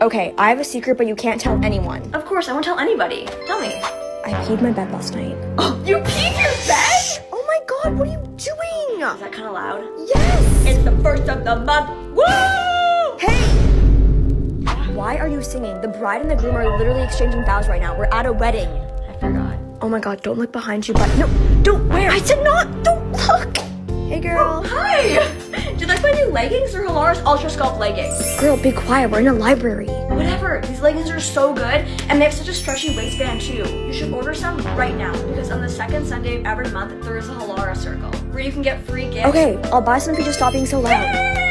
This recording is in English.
Okay, I have a secret, but you can't tell anyone. Of course, I won't tell anybody. Tell me. I peed my bed last night. Oh, you peed your bed? Oh my god, what are you doing? Is that kind of loud? Yes! It's the first of the month. Woo! Hey! Why are you singing? The bride and the groom are literally exchanging vows right now. We're at a wedding. I forgot. Oh my god, don't look behind you, but no, don't wear. I said not, don't look. Hey girl. Hi! Do you like my new leggings or Hilara's Ultra Sculpt leggings? Girl, be quiet, we're in a library. Whatever, these leggings are so good, and they have such a stretchy waistband too. You should order some right now, because on the second Sunday of every month, there is a Hilara Circle, where you can get free gifts. Okay, I'll buy some if you just stop being so loud.